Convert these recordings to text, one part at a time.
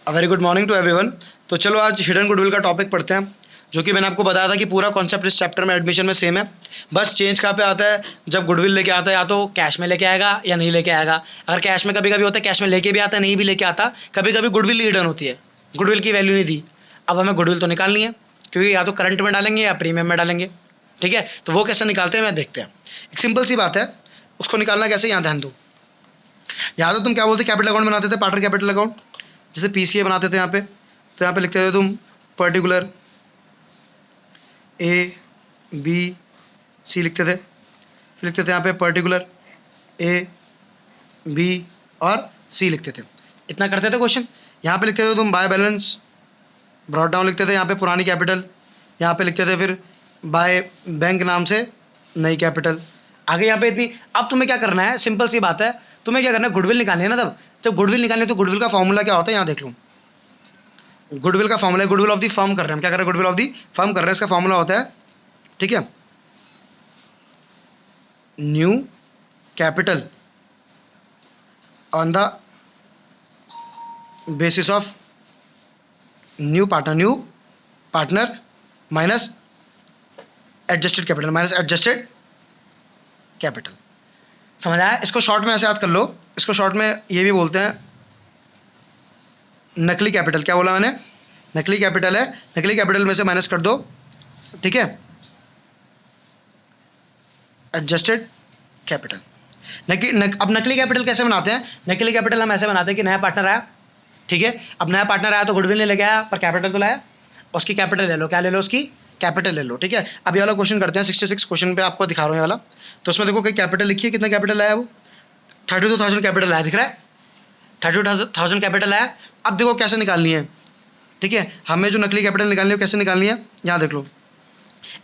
Very good morning to everyone. तो चलो आज हिडन गुडविल का टॉपिक पढ़ते हैं, जो कि मैंने आपको बताया था कि पूरा कॉन्सेप्ट इस चैप्टर में एडमिशन में सेम है। बस चेंज कहाँ पे आता है, जब गुडविल लेके आता है या तो कैश में लेके आएगा या नहीं लेके आएगा। अगर कैश में कभी कभी होता है, कैश में लेके भी आता है, नहीं भी लेके आता, कभी कभी गुडविल हिडन होती है, गुडविल की वैल्यू नहीं दी। अब हमें गुडविल तो निकालनी है, क्योंकि या तो करंट में डालेंगे या प्रीमियम में डालेंगे। ठीक है, तो वो कैसे निकालते हैं मैं देखते हैं। एक सिंपल सी बात है, उसको निकालना कैसे, यहाँ ध्यान दो। यहाँ तो तुम क्या बोलते कैपिटल अकाउंट बनाते थे, पार्टनर कैपिटल अकाउंट, जैसे पीसीए बनाते थे यहाँ पे, तो यहाँ पे लिखते थे तुम पर्टिकुलर ए बी सी लिखते थे, फिर लिखते थे यहाँ पे पर्टिकुलर ए बी और सी लिखते थे। इतना करते थे क्वेश्चन। यहाँ पे लिखते थे तुम बाय बैलेंस ब्रॉड डाउन लिखते थे, यहाँ पे पुरानी कैपिटल, यहाँ पे लिखते थे फिर बाय बैंक नाम से नई कैपिटल। आगे यहाँ पे इतनी। अब तुम्हें क्या करना है, सिंपल सी बात है, तुम्हें क्या करना है, गुडविल निकालनी है ना। तब जब गुडविल निकालनी है तो गुडविल का फॉर्मूला क्या होता है, यहाँ देख लो। गुडविल का फॉर्मूला है, गुडविल ऑफ द फर्म कर रहे हैं हम, क्या कर रहे हैं, गुडविल ऑफ द फर्म कर रहे हैं। इसका फॉर्मूला होता है, ठीक है, new capital on the basis of new partner minus adjusted capital. समझ आया? इसको शॉर्ट में ऐसे याद कर लो, इसको शॉर्ट में ये भी बोलते हैं नकली कैपिटल। क्या बोला मैंने, नकली कैपिटल है, नकली कैपिटल में से माइनस कर दो, ठीक है, एडजस्टेड कैपिटल। अब नकली कैपिटल कैसे बनाते हैं, नकली कैपिटल हम ऐसे बनाते हैं कि नया पार्टनर आया, ठीक है, अब नया पार्टनर आया तो गुडविल नहीं लेके आया पर कैपिटल तो लाया, उसकी कैपिटल ले लो, क्या ले लो, उसकी कैपिटल ले लो। ठीक है, अब ये वाला क्वेश्चन करते हैं, 66 क्वेश्चन पे आपको दिखा रहा हूँ ये वाला। तो उसमें देखो कई कैपिटल लिखी है, कितना कैपिटल आया, वो 32,000 कैपिटल आया, दिख रहा है, 32,000 कैपिटल आया। अब देखो कैसे निकालनी है, ठीक है, हमें जो नकली कैपिटल निकालनी है कैसे निकालनी है, यहाँ देख लो,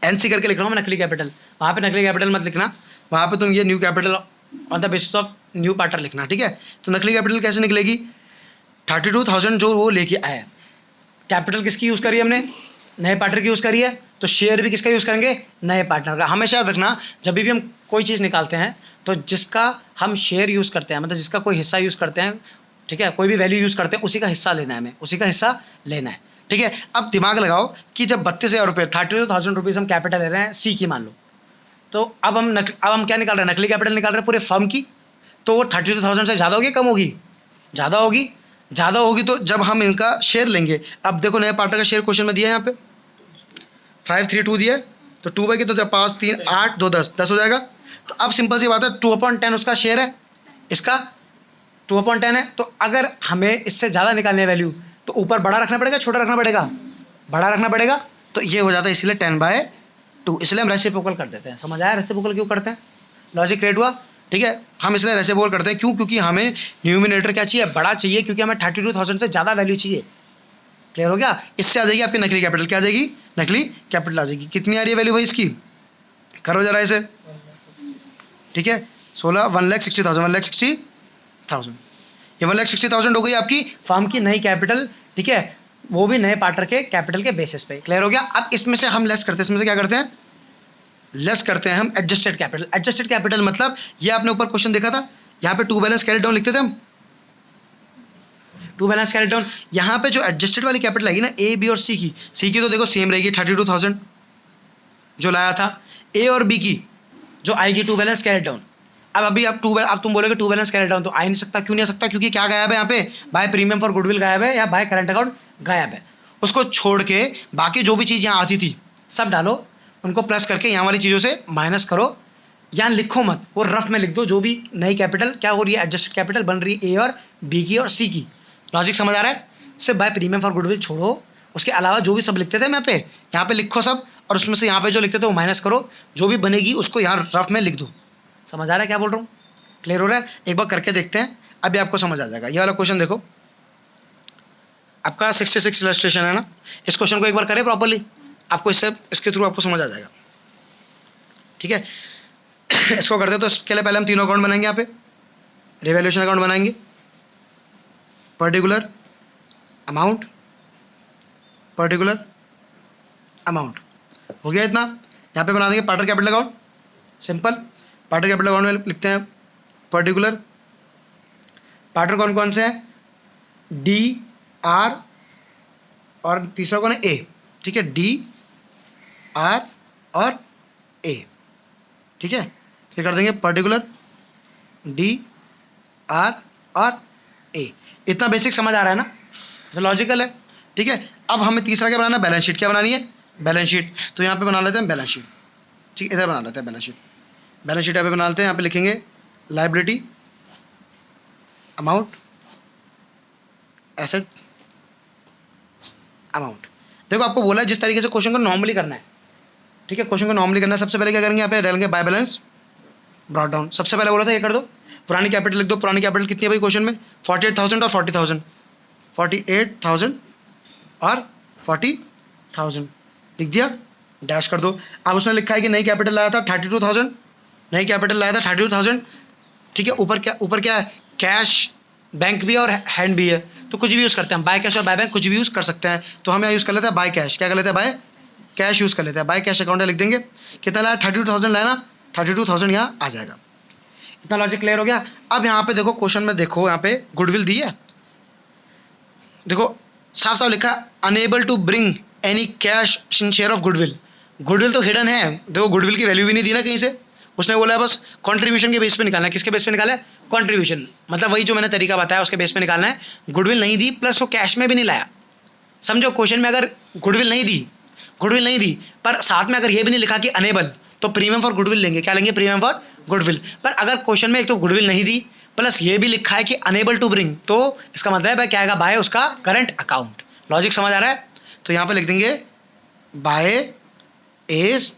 एनसी करके लिख रहा हूँ मैं नकली कैपिटल, वहाँ पे नकली कैपिटल मत लिखना, वहाँ पे तुम ये new capital on the basis of new partner लिखना। ठीक है, तो नकली कैपिटल कैसे निकलेगी, 32,000 जो वो लेके आया, कैपिटल किसकी यूज़ करी हमने, नए पार्टनर की यूज़ करी है, तो शेयर भी किसका यूज़ करेंगे, नए पार्टनर का। हमेशा याद रखना, जब भी हम कोई चीज़ निकालते हैं तो जिसका हम शेयर यूज़ करते हैं, मतलब जिसका कोई हिस्सा यूज़ करते हैं, ठीक है, कोई भी वैल्यू यूज़ करते हैं, उसी का हिस्सा लेना है हमें, उसी का हिस्सा लेना है। ठीक है, अब दिमाग लगाओ कि जब 32,000 रुपये, 32,000 रुपीज़ हम कैपिटल ले रहे हैं सी की, मान लो, तो अब हम क्या निकाल रहे हैं, नकली कैपिटल निकाल रहे हैं पूरे फर्म की। तो वो 32,000 से ज़्यादा होगी, कम होगी, ज़्यादा होगी, ज़्यादा होगी। तो जब हम इनका शेयर लेंगे, अब देखो नए पार्टनर का शेयर क्वेश्चन में दिया है यहाँ पे 532 दिया है, तो 2 बाई कितना तो 5 3 8 2 10 हो जाएगा। तो अब सिंपल सी बात है, 2/10 उसका शेयर है, इसका 2/10 है। तो अगर हमें इससे ज़्यादा निकालनी है वैल्यू, तो ऊपर बड़ा रखना पड़ेगा, छोटा रखना पड़ेगा, बड़ा रखना पड़ेगा। तो ये हो जाता है इसलिए 10/2, इसलिए हम रेसिप्रोकल कर देते हैं। समझ आया रेसिप्रोकल क्यों करते हैं, लॉजिक क्लियर हुआ। ठीक है, हम इसलिए रेसिप्रोकल करते हैं, क्यों, क्योंकि हमें न्यूमिनेटर क्या चाहिए, बड़ा चाहिए, क्योंकि हमें 32,000 से ज़्यादा वैल्यू चाहिए। क्लियर हो गया, इससे आ जाएगी आपकी नकली कैपिटल, क्या आ जाएगी, नकली कैपिटल आ जाएगी। कितनी आ रही है वैल्यू भाई इसकी, करो जरा इसे, ठीक है, 1,60,000 ये 1,60,000 हो गई आपकी फर्म की नई कैपिटल। ठीक है, वो भी नए पार्टनर के कैपिटल के बेसिस पे। क्लियर हो गया। अब इसमें से हम लेस करते हैं, इसमें से क्या करते हैं, लेस करते हैं हम एडजस्टेड कैपिटल। एडजस्टेड कैपिटल मतलब ये आपने ऊपर क्वेश्चन देखा था, यहाँ पे टू बैलेंस कैरी डाउन लिखते थे हम, टू बैलेंस कैरी डाउन। यहाँ पे जो एडजस्टेड वाली कैपिटल आएगी ना, ए बी और सी की तो देखो सेम रहेगी, 32,000 जो लाया था। ए और बी की जो आएगी टू बैलेंस कैरी डाउन। अब तुम बोलोगे टू बैलेंस कैरी डाउन तो आ ही नहीं सकता, क्यों नहीं आ सकता, क्योंकि क्या गायब है यहाँ पे, बाय प्रीमियम फॉर गुडविल गायब है, या बाय करंट अकाउंट गायब है। उसको छोड़ के बाकी जो भी चीज़ यहाँ आती थी सब डालो, उनको प्लस करके यहाँ वाली चीज़ों से माइनस करो। यहाँ लिखो मत, वो रफ में लिख दो, जो भी नई कैपिटल क्या हो रही है, एडजस्टेड कैपिटल बन रही है ए और बी की और सी की। लॉजिक समझ आ रहा है। सिर्फ बाय प्रीमियम फॉर गुडविल छोड़ो, उसके अलावा जो भी सब लिखते थे यहाँ पे लिखो सब, और उसमें से यहाँ पे जो लिखते थे वो माइनस करो, जो भी बनेगी उसको यहाँ रफ में लिख दो। समझ आ रहा है क्या बोल रहा हूँ, क्लियर हो रहा है। एक बार करके देखते हैं, अभी आपको समझ आ जाएगा। ये वाला क्वेश्चन देखो, आपका 66 इलस्ट्रेशन है ना, इस क्वेश्चन को एक बार करें प्रॉपरली, आपको इसके थ्रू आपको समझ आ जाएगा। ठीक है, इसको करते हैं तो इसके लिए पहले हम तीनों अकाउंट बनाएंगे। यहाँ पे रिवैल्यूएशन अकाउंट बनाएंगे, पर्टिकुलर अमाउंट, हो गया इतना। यहाँ पे बना देंगे partner capital account, simple. Partner capital account में लिखते हैं पर्टिकुलर, पार्टनर कौन कौन से हैं, डी आर और तीसरा कौन है ए, ठीक है, डी आर और ए, ठीक है। फिर कर देंगे पर्टिकुलर डी आर और ए। इतना बेसिक समझ आ रहा है ना, तो लॉजिकल है, ठीक है। अब हमें तीसरा क्या बनाना है, बैलेंस शीट। क्या बनानी है, बैलेंस शीट। तो यहाँ पे बना लेते हैं बैलेंस शीट, ठीक, इधर बना लेते हैं बैलेंस शीट। बैलेंस शीट यहाँ पे बना लेते हैं। यहाँ पे लिखेंगे लायबिलिटी, अमाउंट, एसेट, अमाउंट। देखो आपको बोला है जिस तरीके से क्वेश्चन को नॉर्मली करना है, ठीक है, क्वेश्चन को नॉर्मली करना है। सबसे पहले क्या करेंगे, यहाँ पे डालेंगे बाय बैलेंस ब्रॉट डाउन। सबसे पहले बोला था ये कर दो, पुरानी कैपिटल लिख दो। पुरानी कैपिटल कितनी है भाई क्वेश्चन में, 48,000 और 40,000, 48,000 और 40,000 लिख दिया, डैश कर दो। अब उसने लिखा है कि नई कैपिटल लाया था 32,000, नई कैपिटल लाया था 32,000, ठीक है। ऊपर क्या है, कैश बैंक भी है और हैंड भी है, तो कुछ भी यूज़ करते हैं, बाय कैश और बाय बैंक कुछ भी यूज़ कर सकते हैं। तो हम यहाँ यूज़ कर लेते हैं बाय कैश। क्या कर लेते हैं, बाय कैश यूज़ कर लेते हैं। बाय कैश अकाउंट लिख देंगे, कितना लाया 32,000 लाया ना, 32,000 यहाँ आ जाएगा। इतना लॉजिक क्लियर हो गया। अब यहाँ पे देखो क्वेश्चन में, देखो यहाँ पे गुडविल दी है, देखो साफ साफ लिखा unable to bring any cash in share of goodwill. Goodwill तो हिडन है, देखो गुडविल की वैल्यू भी नहीं दी ना कहीं से, उसने बोला है बस कंट्रीब्यूशन के बेस पे निकालना है। किसके बेस पे निकाला है, कंट्रीब्यूशन, मतलब वही जो मैंने तरीका बताया उसके बेस पे निकालना है। गुडविल नहीं दी, प्लस वो कैश में भी नहीं लाया। समझो क्वेश्चन में अगर गुडविल नहीं दी पर साथ में अगर ये भी नहीं लिखा कि अनेबल, तो प्रीमियम फॉर गुडविल लेंगे। क्या लेंगे, प्रीमियम फॉर गुडविल। पर अगर क्वेश्चन में एक तो गुडविल नहीं दी प्लस ये भी लिखा है कि अनेबल टू ब्रिंग, तो इसका मतलब है क्या आएगा, बाय उसका करंट अकाउंट। लॉजिक समझ आ रहा है। तो यहाँ पे लिख देंगे बाय इज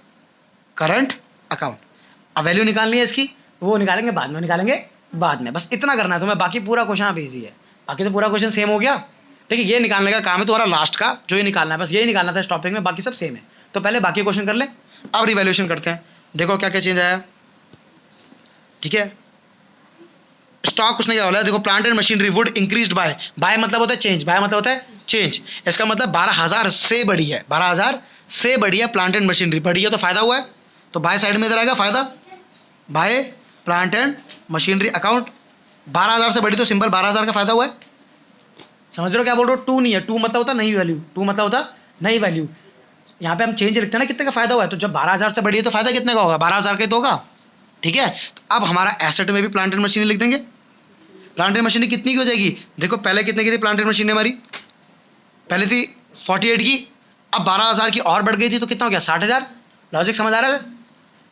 करंट अकाउंट। अब वैल्यू निकालनी है इसकी, वो निकालेंगे बाद में, बस इतना करना है तुम्हें। बाकी पूरा क्वेश्चन आप इजी है, बाकी तो पूरा क्वेश्चन सेम हो गया, ठीक है। ये निकालने का काम है तुम्हारा लास्ट का, जो ये निकालना है, बस यही निकालना था इस टॉपिक में, बाकी सब सेम है। तो पहले बाकी क्वेश्चन कर लें, अब रिवैल्यूएशन करते हैं। देखो क्या क्या चेंज आया, ठीक है। स्टॉक उसने क्या बोला है, देखो plant and machinery would increased by मतलब होता है चेंज, बाय मतलब होता है चेंज। इसका मतलब 12,000 से बढ़ी है, 12,000 से बढ़ी है प्लांट एंड मशीनरी, बढ़ी है तो फायदा हुआ है, तो बाय साइड में इधर आएगा फायदा, by plant and machinery account. 12,000 से बढ़ी तो सिंपल 12,000 का फायदा हुआ है। समझ रहे हो क्या बोल रहे हो, टू नहीं है, टू मतलब होता नई वैल्यू, टू मतलब होता नई वैल्यू। यहाँ पे हम चेंज लिखते हैं ना कितने का फायदा हुआ है, तो जब 12,000 से बढ़ी है तो फायदा कितने का होगा, 12,000 का तो होगा, ठीक है। तो अब हमारा एसेट में भी प्लांट एंड मशीनरी लिख देंगे। प्लांट एंड मशीनरी कितनी की हो जाएगी, देखो पहले कितने की थी प्लांट एंड मशीनरी हमारी, पहले थी 48 की, अब 12,000 की और बढ़ गई थी, तो कितना हो गया 60,000। लॉजिक समझ आ रहा है,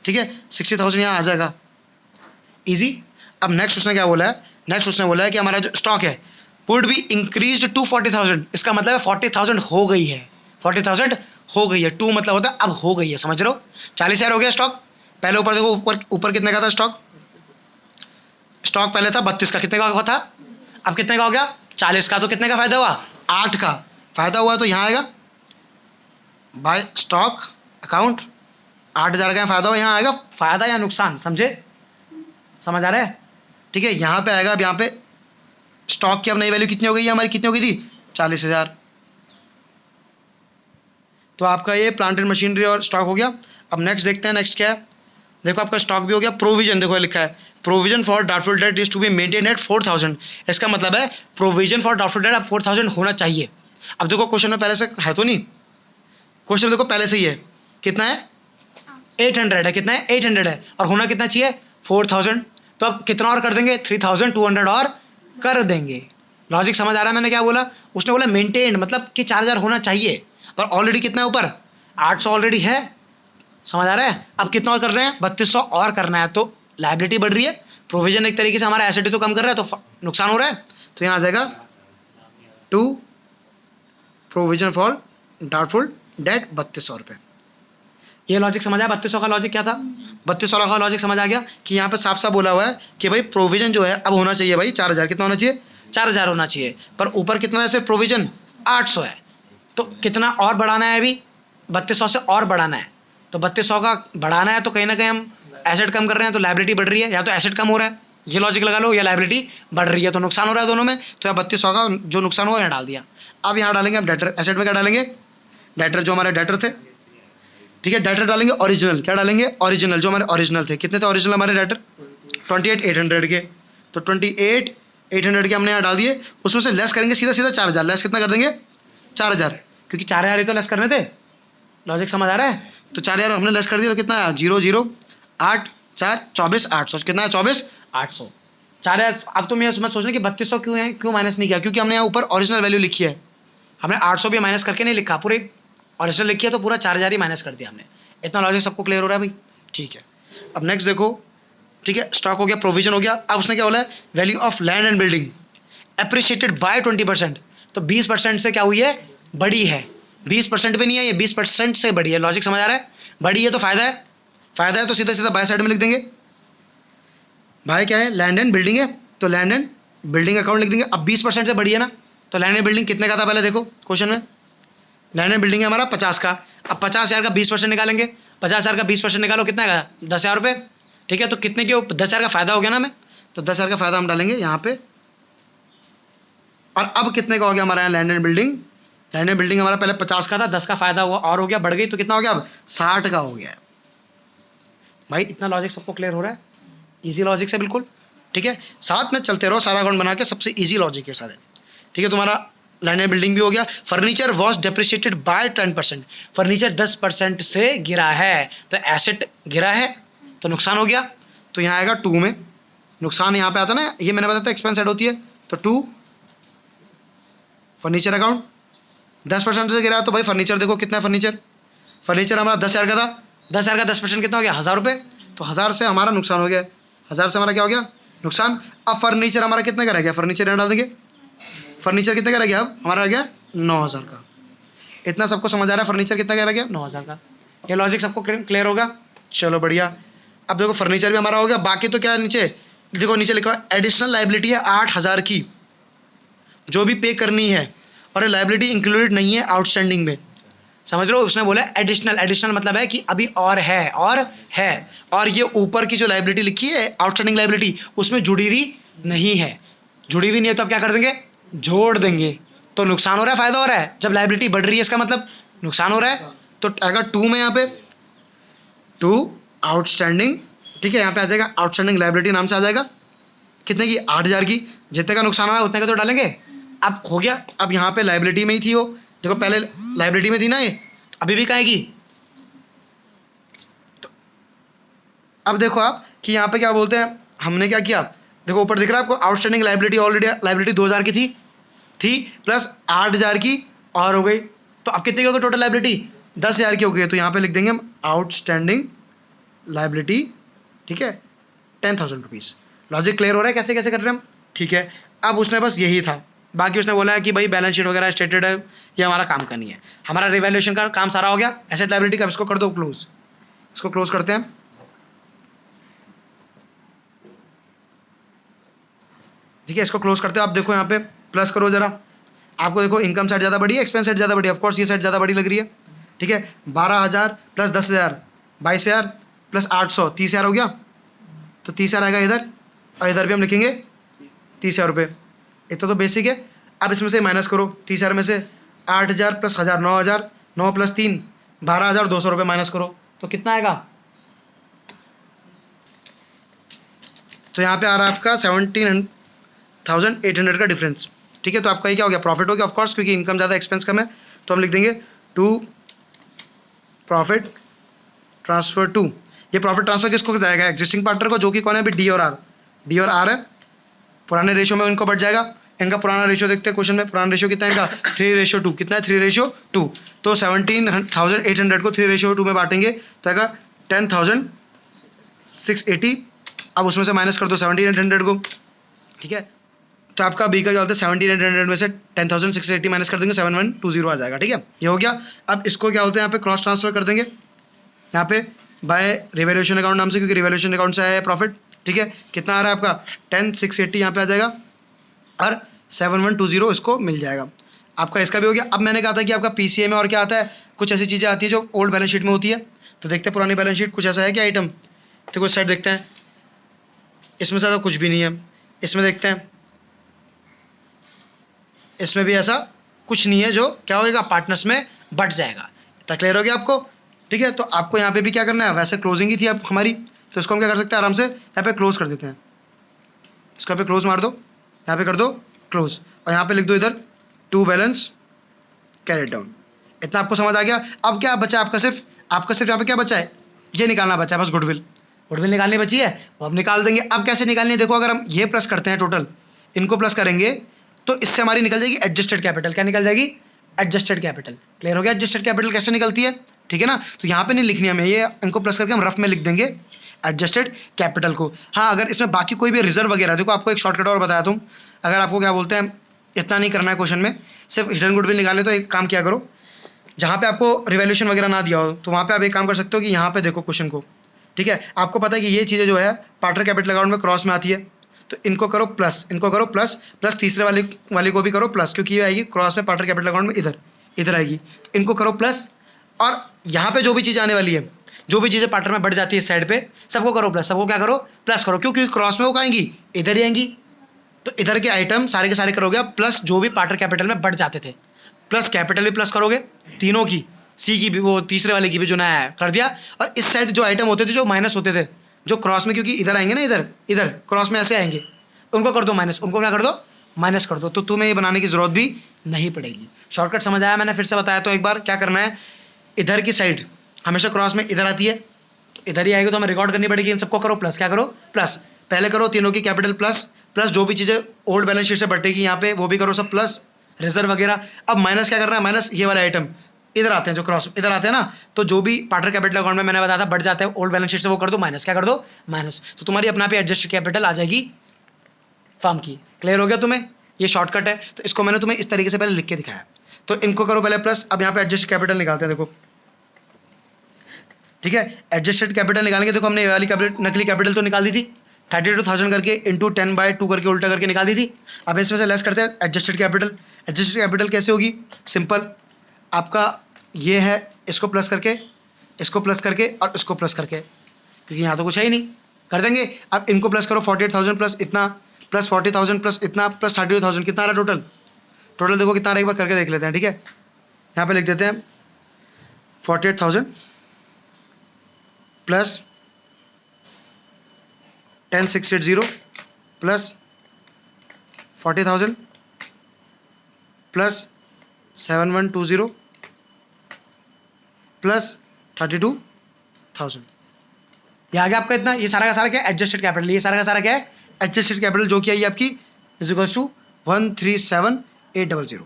ठीक है। 60,000 यहाँ आ जाएगा, इजी। अब नेक्स्ट उसने क्या बोला है, नेक्स्ट उसने बोला है कि हमारा जो स्टॉक है वुड बी इंक्रीज्ड टू 40,000। इसका मतलब है 40,000 हो गई है, 40,000 हो गई है। टू मतलब होता है अब हो गई है, समझ रहे हो। 40,000 हो गया स्टॉक। पहले ऊपर देखो, ऊपर कितने का था स्टॉक, स्टॉक पहले था 32 का, कितने का था, अब कितने का हो गया 40 का। तो कितने का फायदा हुआ, 8 का फायदा हुआ, तो यहाँ आएगा बाय स्टॉक अकाउंट, 8,000 का फायदा हुआ, यहाँ आएगा फायदा या नुकसान, समझे, समझ आ रहा है, ठीक है। यहाँ पे आएगा, अब यहाँ पे स्टॉक की अब नई वैल्यू कितनी हो गई है हमारी, कितनी हो गई थी 40,000। तो आपका ये प्लांट एंड मशीनरी और स्टॉक हो गया। अब नेक्स्ट देखते हैं, नेक्स्ट क्या है, देखो आपका स्टॉक भी हो गया। प्रोविजन देखो लिखा है provision for doubtful debt is to be maintain at 4,000। इसका मतलब है प्रोविजन फॉर डाउटफुल डेट अब 4,000 होना चाहिए। अब देखो क्वेश्चन में पहले से है तो नहीं, क्वेश्चन देखो पहले से ही है, कितना है 800 है, कितना है 800 है, और होना कितना चाहिए 4,000। तो अब कितना और कर देंगे 3,200 और कर देंगे। लॉजिक समझ आ रहा है मैंने क्या बोला, उसने बोला मेंटेन मतलब कि 4,000 होना चाहिए, और ऑलरेडी कितना है ऊपर 800 ऑलरेडी है, समझ आ रहा है। अब कितना और कर रहे हैं 3,200 और करना है, तो लायबिलिटी बढ़ रही है, प्रोविजन एक तरीके से हमारा एसेट तो कम कर रहा है, तो नुकसान हो रहा है। तो यहाँ आ जाएगा to provision for doubtful debt 3,200 रुपये। ये लॉजिक समझ आया। 3,200 का लॉजिक क्या था, 3,200 का लॉजिक समझ आ गया कि यहाँ पे साफ साफ बोला हुआ है कि भाई प्रोविजन जो है अब होना चाहिए भाई 4,000, कितना होना चाहिए 4,000 होना चाहिए, पर ऊपर कितना है सिर्फ प्रोविजन 800 है, तो कितना और बढ़ाना है अभी 3,200 से और बढ़ाना है, तो 3,200 का बढ़ाना है, तो कहीं ना कहीं हम एसेट कम कर रहे हैं, तो लायबिलिटी बढ़ रही है, या तो एसेट कम हो रहा है, ये लॉजिक लगा लो, या लायबिलिटी बढ़ रही है, तो नुकसान हो रहा है दोनों में। तो यहाँ 3,200 का जो नुकसान हुआ यहाँ डाल दिया। अब यहाँ डालेंगे हम डेटर, एसेट में क्या डालेंगे डेटर, जो हमारे डेटर थे, ठीक है, डेटर डालेंगे ओरिजिनल, क्या डालेंगे ओरिजिनल, जो हमारे ओरिजिनल थे, कितने थे ओरिजिनल हमारे डेटर 28,800 के, तो 28,800 800 के हमने यहाँ डाल दिए, उसमें से लेस करेंगे सीधा सीधा 4000, लेस कितना कर देंगे 4000, क्योंकि 4000 ही तो लेस करने थे, लॉजिक समझ आ रहा है। तो 4000 हमने लेस कर दिया तो कितना आया 0 0 8 4 24,800, कितना है 24,800। 4000। अब तो मैं उसमें सोच रहा कि 3200 क्यों है, क्यों माइनस नहीं किया, क्योंकि हमने यहाँ ऊपर ओरिजिनल वैल्यू लिखी है, हमने 800 भी माइनस करके नहीं लिखा, पूरे ओरिजिनल लिखी है तो पूरा 4000 ही माइनस कर दिया हमने। इतना लॉजिक सबको क्लियर हो रहा है भाई, ठीक है। अब नेक्स्ट देखो, ठीक है, स्टॉक हो गया, प्रोविजन हो गया, अब उसने क्या बोला है, value of land and building appreciated by 20%, तो 20% से क्या हुई है, बड़ी है, 20% पे नहीं है ये, 20% से बड़ी है, लॉजिक समझ आ रहा है। बड़ी है तो फायदा है, फायदा है तो सीधा सीधा बाय साइड में लिख देंगे, भाई क्या है लैंड एंड बिल्डिंग है, तो लैंड एंड बिल्डिंग अकाउंट लिख देंगे। अब 20% से बड़ी है ना, तो लैंड एंड बिल्डिंग कितने का था पहले देखो क्वेश्चन में, लैंड एंड बिल्डिंग है हमारा 50 का, अब 50,000 का 20% निकालेंगे, 50,000 का 20% निकालो कितना का 10,000 रुपये, ठीक है, तो कितने के 10,000 का फायदा हो गया ना हमें, तो 10,000 का फायदा हम डालेंगे यहाँ पे। और अब कितने का हो गया हमारा यहाँ land and building, land and building हमारा पहले 50 का था, 10 का फायदा हुआ और हो गया, बढ़ गई, तो कितना हो गया अब 60 का हो गया है। भाई इतना लॉजिक सबको क्लियर हो रहा है, इजी लॉजिक से बिल्कुल, ठीक है, साथ में चलते रहो, सारा अकाउंट बना के, सबसे इजी लॉजिक है सारे, ठीक है। तुम्हारा लैंड एंड बिल्डिंग भी हो गया। Furniture was depreciated by 10%, furniture 10% से गिरा है, तो एसेट गिरा है तो नुकसान हो गया, तो यहाँ आएगा 2 में, नुकसान यहाँ पे आता ना, ये मैंने बताया था एक्सपेंस ऐड होती है, तो 2 फर्नीचर अकाउंट 10% से गिरा, तो भाई फर्नीचर देखो कितना है, फर्नीचर हमारा 10,000 का था, 10,000 का 10% कितना हो गया 1,000 रुपये, तो 1000 से हमारा नुकसान हो गया, 1000 से हमारा क्या हो गया नुकसान। अब फर्नीचर हमारा कितने का रह गया, फर्नीचर यहाँ डाल देंगे, फर्नीचर कितने का रह गया, अब हमारा रह गया 9,000 का। इतना सबको समझ आ रहा है, फर्नीचर कितना का रह गया 9,000 का, ये लॉजिक सबको क्लियर होगा, चलो बढ़िया। अब देखो फर्नीचर भी हमारा हो गया, बाकी तो क्या है नीचे देखो, नीचे लिखा है एडिशनल लाइबिलिटी है 8,000 की, जो भी पे करनी है, और ये लाइबिलिटी इंक्लूडेड नहीं है आउटस्टैंडिंग में, समझ लो, उसने बोला एडिशनल, एडिशनल मतलब है कि अभी और है, और ये ऊपर की जो लाइबिलिटी लिखी है आउटस्टैंडिंग लाइबिलिटी, उसमें जुड़ी हुई नहीं है, जुड़ी हुई नहीं है तो अब क्या कर देंगे, जोड़ देंगे, तो नुकसान हो रहा है फायदा हो रहा है, जब लाइबिलिटी बढ़ रही है इसका मतलब नुकसान हो रहा है, तो अगर 2 में यहाँ पे 2 आउटस्टैंडिंग, ठीक है, यहाँ पे आ जाएगा आउटस्टैंडिंग लाइबिलिटी नाम से आ जाएगा, कितने की 8,000 की, जितने का नुकसान हुआ है उतने का तो डालेंगे। अब हो गया, अब यहाँ पे लाइबिलिटी में ही थी वो, देखो पहले लाइबिलिटी में थी ना ये, अभी भी कहेगी, तो अब देखो आप कि यहाँ पे क्या बोलते हैं, हमने क्या किया, देखो ऊपर दिख रहा है आपको आउटस्टैंडिंग लाइबिलिटी, ऑलरेडी लाइबिलिटी 2,000 की थी प्लस 8,000 की और हो गई, तो अब कितने की हो गई टोटल लाइबिलिटी 10,000 की हो गई, तो यहाँ पे लिख देंगे हम आउटस्टैंडिंग लाइबिलिटी, ठीक है 10,000 रुपीज़। लॉजिक क्लियर हो रहा है कैसे कैसे कर रहे हैं हम, ठीक है। अब उसने बस यही था, बाकी उसने बोला है कि भाई बैलेंस शीट वगैरह स्टेटेड है, ये हमारा काम का नहीं है, हमारा रिवैल्यूएशन का काम सारा हो गया, एसेट लायबिलिटी का इसको कर दो क्लोज, इसको क्लोज करते हैं, ठीक है, इसको क्लोज करते हो। आप देखो यहाँ पे प्लस करो जरा, आपको देखो इनकम साइड ज़्यादा बड़ी है, एक्सपेंस साइड ज़्यादा बड़ी है, ऑफकोर्स ये साइड ज़्यादा बड़ी लग रही है, ठीक है। 12,000 प्लस 10,000 22,000 प्लस 800 30,000 हो गया, तो 30,000 आएगा इधर, और इधर भी हम लिखेंगे 30,000 रुपये, इतना तो बेसिक है। अब इसमें से माइनस करो, 30,000 में से 8,000 प्लस 1,000 9,000, 9 प्लस 3 12,200 रुपये माइनस करो, तो कितना आएगा, तो यहाँ पे आ रहा है आपका 17,800 का डिफरेंस, ठीक है। तो आपका ये क्या हो गया, प्रॉफिट हो गया ऑफकोर्स, क्योंकि इनकम ज़्यादा एक्सपेंस कम है, तो हम लिख देंगे टू प्रॉफिट ट्रांसफर टू, ये प्रॉफिट ट्रांसफर किसको जाएगा, एग्जिस्टिंग पार्टनर को, जो कि कौन है अभी डी और आर है, पुराने रेशियो में इनको बढ़ जाएगा, इनका पुराना रेशियो देखते हैं क्वेश्चन में, पुराना रेशियो कितना है इनका 3:2, कितना है 3:2, तो 17,800 को 3:2 में बांटेंगे तो आएगा 10,680, अब उसमें से माइनस कर दो 17,800 को, ठीक है। तो आपका बी का क्या होता है 17,800 में से 10,680 माइनस कर देंगे 7,120 आ जाएगा, ठीक है, ये हो गया। अब इसको क्या होता है यहाँ पे क्रॉस ट्रांसफर कर देंगे यहाँ पे बाय रिवैल्यूएशन अकाउंट नाम से, क्योंकि रिवैल्यूएशन अकाउंट से आया है प्रॉफिट, ठीक है। कितना आ रहा है आपका 10,680 यहाँ पे आ जाएगा और 7,120 इसको मिल जाएगा, आपका इसका भी हो गया। अब मैंने कहा था कि आपका पीसीए में और क्या आता है, कुछ ऐसी चीज़ें आती है जो ओल्ड बैलेंस शीट में होती है, तो देखते हैं पुरानी बैलेंस शीट कुछ ऐसा है क्या आइटम, तो कुछ साइड देखते हैं, इसमें ज़्यादा कुछ भी नहीं है, इसमें देखते हैं, इसमें भी ऐसा कुछ नहीं है जो क्या होगा पार्टनर्स में बट जाएगा, इतना क्लियर हो गया आपको, ठीक है। तो आपको यहाँ पे भी क्या करना है, वैसे क्लोजिंग ही थी आप हमारी, तो इसको हम क्या कर सकते हैं आराम से यहाँ पे क्लोज कर देते हैं, इसको यहाँ पे क्लोज मार दो, यहाँ पे कर दो क्लोज, और यहाँ पे लिख दो इधर टू बैलेंस कैरेट डाउन। इतना आपको समझ आ गया। अब क्या बचा आपका सिर्फ यहाँ पे क्या बचा है, ये निकालना बचा है बस, गुडविल निकालनी बची है, वो अब निकाल देंगे। अब कैसे निकालनी है देखो, अगर हम ये प्लस करते हैं टोटल, इनको प्लस करेंगे तो इससे हमारी निकल जाएगी एडजस्टेड कैपिटल। क्या निकल जाएगी? Adjusted capital. क्लियर हो गया एडजस्टेड कैपिटल कैसे निकलती है, ठीक है ना। तो यहाँ पे नहीं लिखनी हमें, ये इनको प्लस करके हम रफ में लिख देंगे एडजस्टेड कैपिटल को। हाँ, अगर इसमें बाकी कोई भी रिजर्व वगैरह, देखो आपको एक शॉर्टकट और बताया तुम, अगर आपको क्या बोलते हैं इतना नहीं करना है क्वेश्चन में, सिर्फ हिडन गुडविल निकाले, तो एक काम किया करो, जहाँ पे आपको रिवैल्यूएशन वगैरह ना दिया हो तो वहाँ पे आप एक काम कर सकते हो कि यहाँ पे देखो क्वेश्चन को, ठीक है, आपको पता है कि ये चीज़ें जो है पार्टनर कैपिटल अकाउंट में क्रॉस में आती है, तो इनको करो प्लस, प्लस तीसरे वाली को भी करो प्लस, क्योंकि ये आएगी क्रॉस में पार्टनर कैपिटल अकाउंट में, इधर आएगी, तो इनको करो प्लस। और यहाँ पे जो भी चीज़ आने वाली है, जो भी चीज़ें पार्टनर में बढ़ जाती है इस साइड पे, सबको करो प्लस, सबको क्या करो प्लस करो, क्योंकि क्रॉस में वो आएंगी, इधर ही आएंगी, तो इधर के आइटम सारे के सारे करोगे आप प्लस, जो भी पार्टनर कैपिटल में बढ़ जाते थे, प्लस कैपिटल भी प्लस करोगे तीनों की, सी की भी, वो तीसरे वाले की भी जो नया है कर दिया। और इस साइड जो आइटम होते थे जो माइनस होते थे, जो क्रॉस में, क्योंकि इधर आएंगे ना, इधर क्रॉस में ऐसे आएंगे, उनको कर दो माइनस, उनको क्या कर दो माइनस कर दो, तो तुम्हें ये बनाने की जरूरत भी नहीं पड़ेगी। शॉर्टकट समझ आया? मैंने फिर से बताया तो एक बार, क्या करना है, इधर की साइड हमेशा क्रॉस में इधर आती है, तो इधर ही आएगी, तो हमें रिकॉर्ड करनी पड़ेगी, इन सबको करो प्लस, क्या करो प्लस, पहले करो तीनों की कैपिटल प्लस, जो भी चीज़ें ओल्ड बैलेंस शीट से बढ़ेगी यहाँ पे वो भी करो सब प्लस, रिजर्व वगैरह। अब माइनस क्या करना है, माइनस ये वाले आइटम इधर आते हैं, जो क्रॉस इधर आते हैं ना, तो जो भी पार्टनर कैपिटल अकाउंट में मैंने बताया था बढ़ जाते हैं ओल्ड बैलेंस शीट से, वो कर दो माइनस, क्या कर दो माइनस, तो तुम्हारी अपना पे एडजस्ट कैपिटल आ जाएगी फर्म की। क्लियर हो गया तुम्हें? ये शॉर्टकट है, तो इसको मैंने तुम्हें इस तरीके से पहले लिख के दिखाया, तो इनको करो पहले प्लस। अब यहाँ पे एडजस्ट कैपिटल निकालते हैं, देखो ठीक है, एडजस्टेड कैपिटल निकालेंगे, देखो हमने ये वाली नकली कैपिटल तो निकाल दी थी 32,000 करके इंटू 10/2 करके उल्टा करके निकाल दी थी। अब इसमें से लेस करते हैं एडजस्टेड कैपिटल। एडजस्टेड कैपिटल कैसे होगी, सिंपल, आपका ये है, इसको प्लस करके और इसको प्लस करके, क्योंकि यहाँ तो कुछ है ही नहीं, कर देंगे। अब इनको प्लस करो 48,000 प्लस इतना, प्लस 40,000 प्लस इतना, प्लस 32,000, कितना आ रहा टोटल देखो कितना आ रहा है, एक बार करके देख लेते हैं, ठीक है। यहाँ पे लिख देते हैं 48,000 प्लस 10,680 प्लस 40,000 प्लस 7,120 प्लस 32,000, ये आ गया आपका इतना। ये सारा का सारा क्या है, एडजस्टेड कैपिटल। ये सारा का सारा क्या है, एडजस्टेड कैपिटल, जो कि आई आपकी इज इक्वल्स टू 137,800।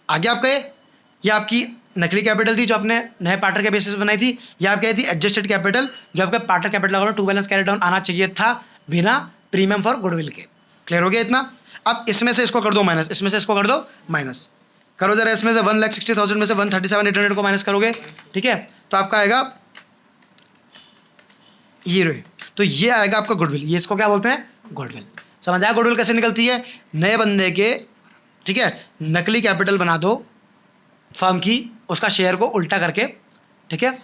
आ गया आपका ये आपकी नकली कैपिटल थी जो आपने नए पार्टनर के बेसिस पे बनाई थी। ये आपकी आई थी एडजस्टेड कैपिटल, जो आपका partner capital account to balance carry down आना चाहिए था बिना प्रीमियम फॉर गुडविल के। क्लियर हो गया इतना? अब इसमें से इसको कर दो माइनस, इसमें से इसको कर दो माइनस, करो जरा, इसमें से 1,60,000 में से 137,800 को माइनस करोगे, ठीक है, तो आपका आएगा ये रहे, तो ये आएगा आपका गुडविल। ये इसको क्या बोलते हैं, गुडविल। समझ आया गुडविल कैसे निकलती है? नए बंदे के, ठीक है, नकली कैपिटल बना दो फर्म की, उसका शेयर को उल्टा करके, ठीक है,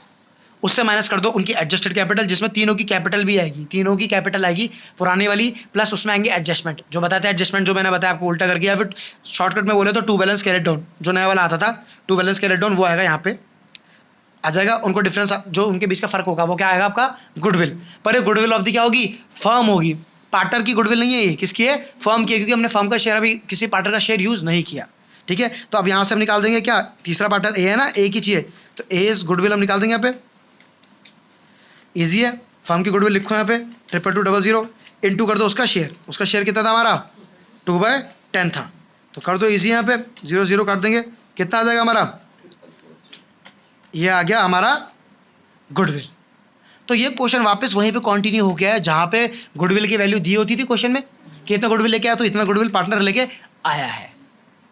उससे माइनस कर दो उनकी एडजस्टेड कैपिटल, जिसमें तीनों की कैपिटल भी आएगी, तीनों की कैपिटल आएगी पुरानी वाली, प्लस उसमें आएंगे एडजस्टमेंट, जो बताते हैं एडजस्टमेंट, जो मैंने बताया आपको उल्टा करके, या फिर शॉर्टकट में बोले तो टू बैलेंस कैरेट डाउन, जो नया वाला आता था टू बैलेंस कैरेट डाउन, वो आएगा यहाँ पे आ जाएगा। उनको डिफरेंस, जो उनके बीच का फर्क होगा, वो क्या आएगा आपका गुडविल। पर ये गुडविल ऑफ दी क्या होगी, फर्म होगी, पार्टनर की गुडविल नहीं है ये, किसकी है, फर्म की है, क्योंकि हमने फर्म का शेयर अभी किसी पार्टनर का शेयर यूज नहीं किया, ठीक है। तो अब यहाँ से हम निकाल देंगे क्या, तीसरा पार्टनर ए है ना, ए की चाहिए, तो ए इज गुडविल हम निकाल देंगे यहाँ पे, इजी है। फर्म की गुडविल लिखो यहाँ पे 22200 इंटू कर दो उसका शेयर कितना था हमारा 2/10 था, तो कर दो इजी, यहाँ पे 0 काट देंगे, कितना आ जाएगा हमारा, ये आ गया हमारा गुडविल। तो ये क्वेश्चन वापस वहीं पे कंटिन्यू हो गया है जहाँ पे गुडविल की वैल्यू दी होती थी क्वेश्चन में कि इतना गुडविल लेके आया, तो इतना गुडविल पार्टनर लेके आया है।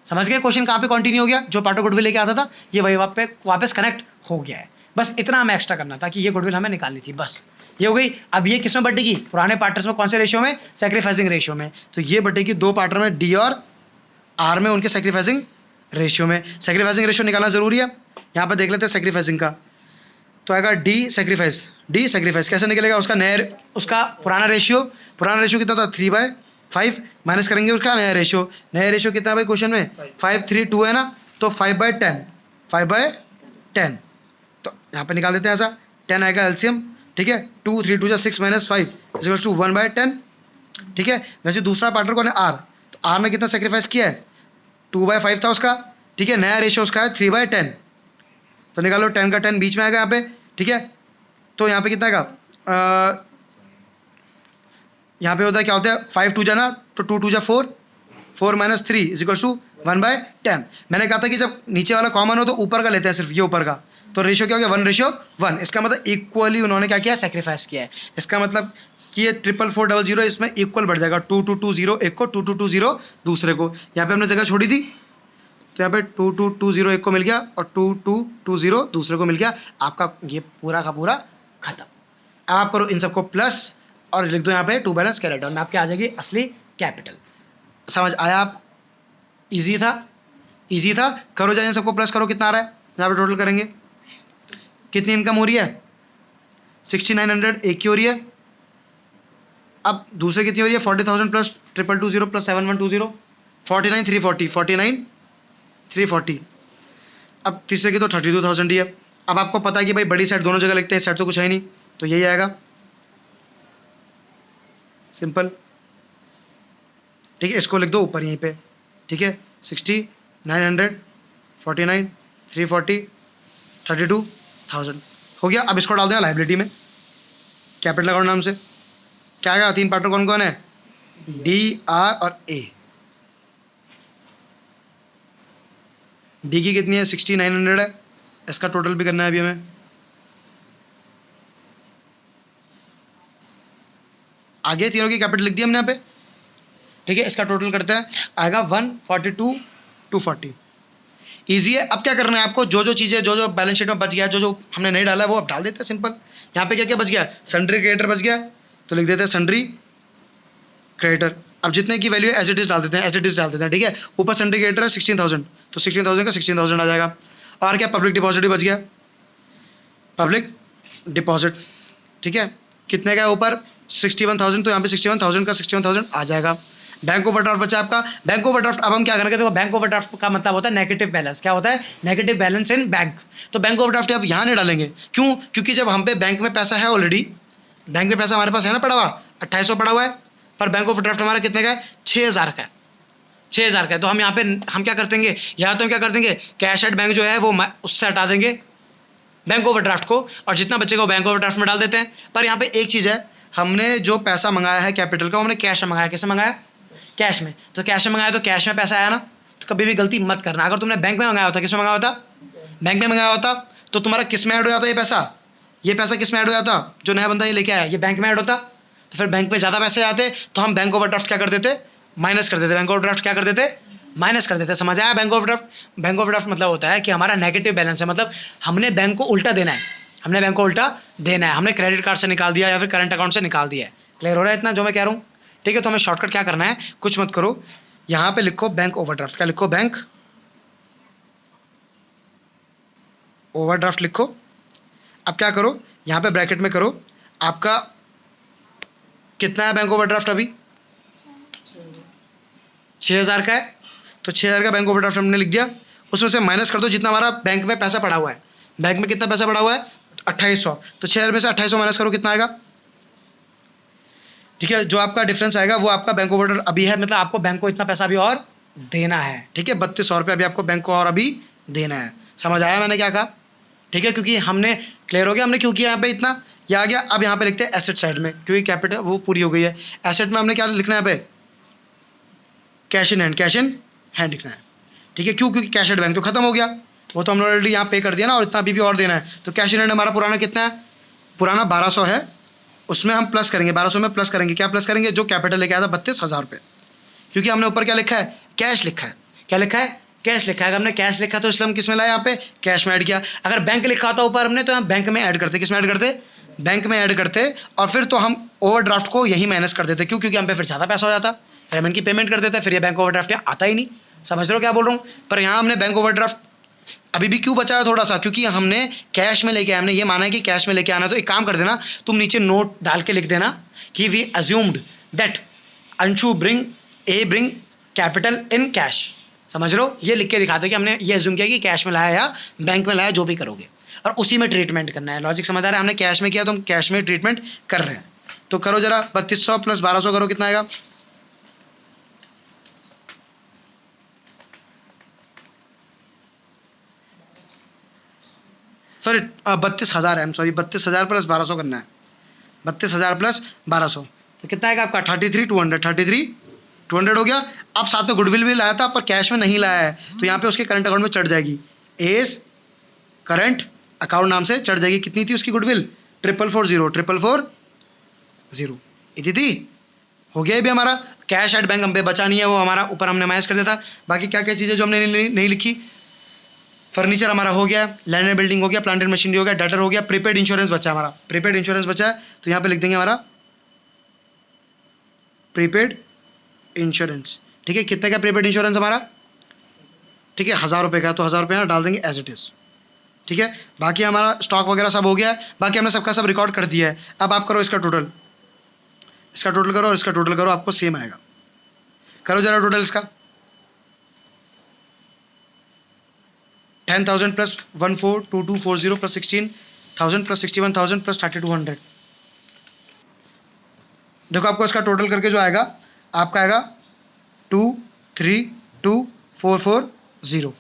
समझ गए क्वेश्चन कहाँ पे कंटिन्यू हो गया, जो पार्टनर गुडविल लेके आता था ये वही वापस कनेक्ट हो गया है। बस इतना हमें एक्स्ट्रा करना था कि ये गुडविल हमें निकालनी थी, बस ये हो गई। अब ये किस में बढ़ेगी, पुराने पार्टनर्स में कौन से रेशियो में, सैक्रिफाइसिंग रेशियो में, तो ये बढ़ेगी दो पार्टनर में डी और आर में, उनके सैक्रिफाइसिंग रेशियो में। सैक्रिफाइसिंग रेशियो निकालना जरूरी है, यहाँ पर देख लेते हैं सैक्रिफाइसिंग का, तो आएगा डी सैक्रिफाइस कैसे निकलेगा, उसका पुराना रेशियो कितना था 3/5 माइनस करेंगे उसका नया रेशियो कितना है भाई क्वेश्चन में 532 है ना, तो 5/10, तो यहाँ पे निकाल देते हैं ऐसा, 10 आएगा एलसीएम, ठीक है, 2 3 2 6 -5 = 1/10, ठीक है। वैसे दूसरा पार्टनर कौन है, आर, तो आर ने कितना सेक्रीफाइस किया है, 2/5 था उसका, ठीक है। नया रेशियो उसका है 3/10, तो निकालो 10 का 10 बीच में आएगा यहाँ पे, ठीक है। तो यहाँ पे कितना आएगा, यहाँ पे होता है क्या होता है 5 2 जाना, तो 2 2 जा 4, 4 - 3 = 1/10। मैंने कहा था कि जब नीचे वाला कॉमन हो तो ऊपर का लेते हैं, सिर्फ ये ऊपर का, तो रेशियो क्या हो गया 1:1। इसका मतलब इक्वली उन्होंने क्या किया, सेक्रीफाइस किया है। इसका मतलब कि ये 44400 इसमें इक्वल बढ़ जाएगा, 2220 एक को, 2220 दूसरे को। यहाँ पे हमने जगह छोड़ी थी, तो यहाँ पे 2220 एक को मिल गया और 2220 दूसरे को मिल गया। आपका ये पूरा का पूरा खत्म। अब आप करो इन सबको प्लस और लिख दो यहाँ पे टू बैलेंस कैरी डाउन में, आपके आ जाएगी असली कैपिटल। समझ आया आप? इजी था, इजी था। करो जाए इन सबको प्लस करो, कितना आ रहा है यहाँ पे टोटल करेंगे। कितनी इनकम हो रही है 6900 एक की हो रही है। अब दूसरे कितनी हो रही है 40,000 प्लस 2220 प्लस 7120 49,340 49,340। अब तीसरे की तो 32,000 ही है। अब आपको पता है कि भाई बड़ी साइड दोनों जगह लिखते हैं, साइड तो कुछ है ही नहीं, तो यही आएगा सिंपल, ठीक है। इसको लिख दो ऊपर यहीं पे, ठीक है। 6900 49 340 32,000 हो गया। अब इसको डाल दें लाइबिलिटी में, कैपिटल अकाउंट नाम से। क्या आएगा, तीन पार्टनर कौन कौन है, डी, आर और ए। डी की कितनी है 6900 है, इसका टोटल भी करना है अभी हमें। आगे तीनों की कैपिटल लिख दी हमने यहाँ पे, ठीक है। इसका टोटल करते हैं, आएगा 142 240। ईजी है। अब क्या करना है आपको, जो जो चीज़ें जो जो बैलेंस शीट में बच गया, जो जो हमने नहीं डाला है वो अब डाल देते हैं सिंपल। यहाँ पे क्या क्या बच गया, सन्ड्री क्रेडिटर बच गया, तो लिख देते हैं सन्ड्री क्रेडिटर। अब जितने की वैल्यू एज इट इज डाल देते हैं, एज इट इज डाल देते हैं, ठीक है। ऊपर सन्ड्री क्रेडिटर है 16,000, तो 16,000 का 16,000 आ जाएगा। और क्या, पब्लिक डिपॉजिट भी बच गया, पब्लिक डिपॉजिट, ठीक है। कितने का है ऊपर 61,000, तो यहाँ पे 61,000 का 61,000 आ जाएगा। बैंक ओवरड्राफ्ट बचा आपका, बैंक ओवरड्राफ्ट। अब हम क्या करेंगे, देखो बैंक ओवरड्राफ्ट का मतलब होता है नेगेटिव बैलेंस। क्या होता है, नेगेटिव बैलेंस इन बैंक। तो बैंक ओवरड्राफ्ट आप यहाँ नहीं डालेंगे, क्यों, क्योंकि जब हम पे बैंक में पैसा है ऑलरेडी, बैंक में पैसा हमारे पास है ना पड़ा हुआ, 2800 पड़ा हुआ है, पर बैंक ओवरड्राफ्ट हमारा कितने का है 6,000 का है, 6,000 का है। तो हम यहाँ पे हम क्या कर देंगे, या तो हम क्या कर देंगे, कैश एट बैंक जो है वो उससे हटा देंगे बैंक ओवरड्राफ्ट को, और जितना बचेगा वो बैंक ओवरड्राफ्ट में डाल देते हैं। पर यहाँ पे एक चीज़ है, हमने जो पैसा मंगाया है कैपिटल का, हमने कैश में मंगाया। कैसे मंगाया, कैश में। तो कैश में मंगाया तो कैश में पैसा आया ना, तो कभी भी गलती मत करना। अगर तुमने बैंक में मंगाया होता, किस में मंगाया होता, बैंक में मंगाया होता, तो तुम्हारा किस में ऐड हो जाता ये पैसा किस में ऐड हो जाता, जो नया बंदा ये लेके आया ये बैंक में ऐड होता, तो फिर बैंक में ज़्यादा पैसे आते, तो हम बैंक ओवरड्राफ्ट क्या कर देते, माइनस कर देते। बैंक ओवरड्राफ्ट क्या कर देते, माइनस कर देते। समझ आया बैंक ओवरड्राफ्ट? बैंक ओवरड्राफ्ट मतलब होता है कि हमारा नेगेटिव बैलेंस है, मतलब हमने बैंक को उल्टा देना है, हमने बैंक को उल्टा देना है, हमने क्रेडिट कार्ड से निकाल दिया या फिर करंट अकाउंट से निकाल दिया है। क्लियर हो रहा है इतना जो मैं कह रहा हूँ, ठीक है। तो हमें शॉर्टकट क्या करना है, कुछ मत करो, यहाँ पे लिखो बैंक ओवरड्राफ्ट। क्या लिखो, बैंक ओवरड्राफ्ट लिखो। अब क्या करो, यहाँ पे ब्रैकेट में करो, आपका कितना है बैंक ओवरड्राफ्ट अभी 6,000 का है, तो 6,000 का बैंक ओवरड्राफ्ट हमने लिख दिया। उसमें से माइनस कर दो जितना हमारा बैंक में पैसा पड़ा हुआ है। बैंक में कितना पैसा पड़ा हुआ है 2800, तो 6,000 में से 2800 माइनस करो, कितना आएगा, ठीक है। जो आपका डिफरेंस आएगा वो आपका बैंक ओवरड्राफ्ट अभी है, मतलब आपको बैंक को इतना पैसा अभी और देना है, ठीक है। 3200 रुपये अभी आपको बैंक को और अभी देना है। समझ आया मैंने क्या कहा, ठीक है। क्योंकि हमने क्लियर हो गया हमने क्यों किया यहाँ पे इतना, ये आ गया। अब यहाँ पे लिखते हैं एसेट साइड में, क्योंकि कैपिटल वो पूरी हो गई है। एसेट में हमने क्या लिखना है यहाँ पे, cash in hand, cash in hand लिखना है, ठीक है। क्यों, क्योंकि कैश एट बैंक तो खत्म हो गया, वो तो हमने ऑलरेडी यहाँ पे कर दिया ना, और इतना अभी भी और देना है। तो कैश इन हैंड हमारा पुराना कितना है, पुराना 1200 है, उसमें हम प्लस करेंगे, 1200 में प्लस करेंगे, क्या प्लस करेंगे, जो कैपिटल लेके आया था 32,000 रुपये, क्योंकि हमने ऊपर क्या लिखा है, कैश लिखा है। क्या लिखा है, कैश लिखा है। अगर हमने कैश लिखा तो इसलिए हम किस में लाए, यहाँ पे कैश में ऐड किया। अगर बैंक लिखा होता ऊपर हमने, तो हम बैंक में ऐड करते, किस में ऐड करते, बैंक में ऐड करते, और फिर तो हम ओवरड्राफ्ट को यही माइनस कर देते। क्यों, क्योंकि हम पे फिर ज़्यादा पैसा हो जाता, फिर हम इनकी पेमेंट कर देते, फिर ये बैंक ओवरड्राफ्ट आता ही नहीं। समझ रहे हो क्या बोल रहा हूँ। पर यहाँ हमने बैंक ओवरड्राफ्ट अभी भी क्यों बचाया थोड़ा सा, क्योंकि हमने कैश में लेके आया, हमने ये माना है कि कैश में लेके आना। तो एक काम कर देना, तुम नीचे नोट डाल के लिख देना कि we assumed that Anshu bring capital in cash. समझ रहे हो, ये लिख के दिखाते कि हमने ये अज्यूम किया कि कैश में लाया या बैंक में लाया, जो भी करोगे, और उसी में ट्रीटमेंट करना है। लॉजिक समझ आ रहा है, हमने कैश में किया तो हम कैश में ट्रीटमेंट कर रहे हैं। तो करो जरा 3200 प्लस 1200 करो, कितना आएगा, सॉरी 32,000 है, सॉरी 32,000 प्लस 1200 करना है, 32,000 प्लस 1200 तो कितना आएगा आपका 33,200 हो गया। अब साथ में गुडविल भी लाया था पर कैश में नहीं लाया है, तो यहाँ पे उसके करंट अकाउंट में चढ़ जाएगी, एज करंट अकाउंट नाम से चढ़ जाएगी। कितनी थी उसकी गुडविल 444,000 इतनी थी। हो गया भी हमारा कैश एट बैंक हम पे बचा नहीं है, वो हमारा ऊपर हमने माइनस कर दिया था। बाकी क्या क्या चीज़ें जो हमने नहीं लिखी, फर्नीचर हमारा हो गया, लैंड एंड बिल्डिंग हो गया, प्लांट एंड मशीनरी हो गया, डेटर हो गया, प्रीपेड इंश्योरेंस बचा हमारा, प्रीपेड इंश्योरेंस बचा है तो यहाँ पे लिख देंगे हमारा प्रीपेड इंश्योरेंस। ठीक है, कितने का प्रीपेड इंश्योरेंस हमारा, ठीक है 1,000 रुपये का, तो 1,000 रुपये डाल देंगे एज इट इज़। ठीक है, बाकी हमारा स्टॉक वगैरह सब हो गया है, बाकी हमने सबका सब रिकॉर्ड कर दिया है। अब आप करो इसका टोटल, इसका टोटल करो और इसका टोटल करो, आपको सेम आएगा। करो जरा टोटल इसका, 10,000 प्लस 142240 प्लस 16,000 प्लस 61,000 प्लस 3,200। देखो आपको इसका टोटल करके जो आएगा आपका आएगा 232,440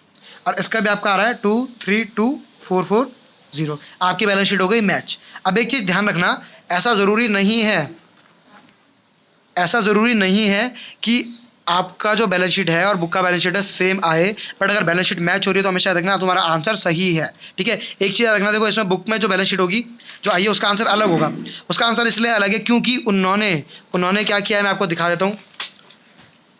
और इसका भी आपका आ रहा है 232,440। आपकी बैलेंस शीट हो गई मैच। अब एक चीज़ ध्यान रखना, ऐसा ज़रूरी नहीं है कि आपका जो बैलेंस शीट है और बुक का बैलेंस शीट है सेम आए, बट अगर बैलेंस शीट मैच हो रही है तो हमेशा रखना तुम्हारा आंसर सही है। ठीक है, एक चीज़ रखना, देखो इसमें बुक में जो बैलेंस शीट होगी जो आई है उसका आंसर अलग होगा। उसका आंसर इसलिए अलग है क्योंकि उन्होंने क्या किया है, मैं आपको दिखा देता हूँ।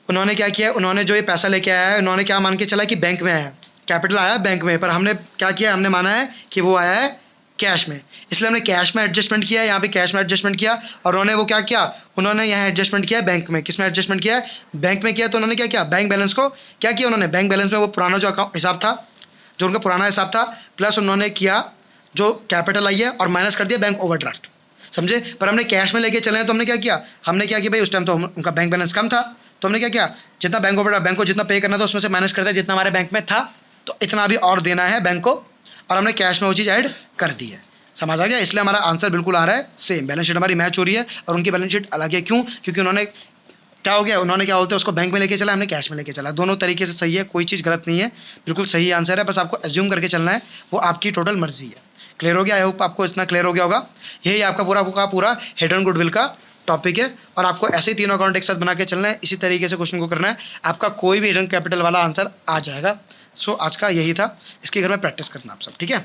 उन्होंने क्या किया है, उन्होंने जो ये पैसा लेके आया है, उन्होंने क्या मान के चला कि बैंक में आया है, कैपिटल आया बैंक में, पर हमने क्या किया, हमने माना है कि वो आया है कैश में, इसलिए हमने कैश में एडजस्टमेंट किया, यहाँ पे कैश में एडजस्टमेंट किया। और उन्होंने वो क्या किया, उन्होंने यहाँ एडजस्टमेंट किया बैंक में। किस में एडजस्टमेंट किया है, बैंक में किया। तो उन्होंने क्या किया, बैंक बैलेंस को क्या किया, उन्होंने बैंक बैलेंस में वो पुराना जो अकाउंट हिसाब था, जो उनका पुराना हिसाब था, प्लस उन्होंने किया जो कैपिटल आई है और माइनस कर दिया बैंक ओवरड्राफ्ट, समझे। पर हमने कैश में लेके चले हैं तो हमने क्या किया, हमने क्या किया भाई, उस टाइम तो उनका बैंक बैलेंस कम था, तो हमने क्या किया, जितना बैंक ओवरड्राफ्ट बैंक को जितना पे करना था उसमें से माइनस कर दिया जितना हमारे बैंक में था, तो इतना भी और देना है बैंक को, और हमने कैश में वो चीज़ ऐड कर दी है। समझ आ गया, इसलिए हमारा आंसर बिल्कुल आ रहा है सेम। बैलेंस शीट हमारी मैच हो रही है और उनकी बैलेंस शीट अलग है। क्यों, क्योंकि उन्होंने क्या हो गया, उन्होंने क्या बोलते हैं उसको बैंक में लेके चला, हमने कैश में लेके चला। दोनों तरीके से सही है, कोई चीज़ गलत नहीं है, बिल्कुल सही आंसर है। बस आपको एज्यूम करके चलना है, वो आपकी टोटल मर्जी है। क्लियर हो गया, आई होप आपको इतना क्लियर हो गया होगा। यही आपका पूरा हेड एंड गुडविल का टॉपिक है और आपको ऐसे ही तीनों अकाउंट एक साथ बना के चलना है, इसी तरीके से क्वेश्चन को करना है, आपका कोई भी हिडन कैपिटल वाला आंसर आ जाएगा। सो आज का यही था, इसके घर में प्रैक्टिस करना आप सब, ठीक है।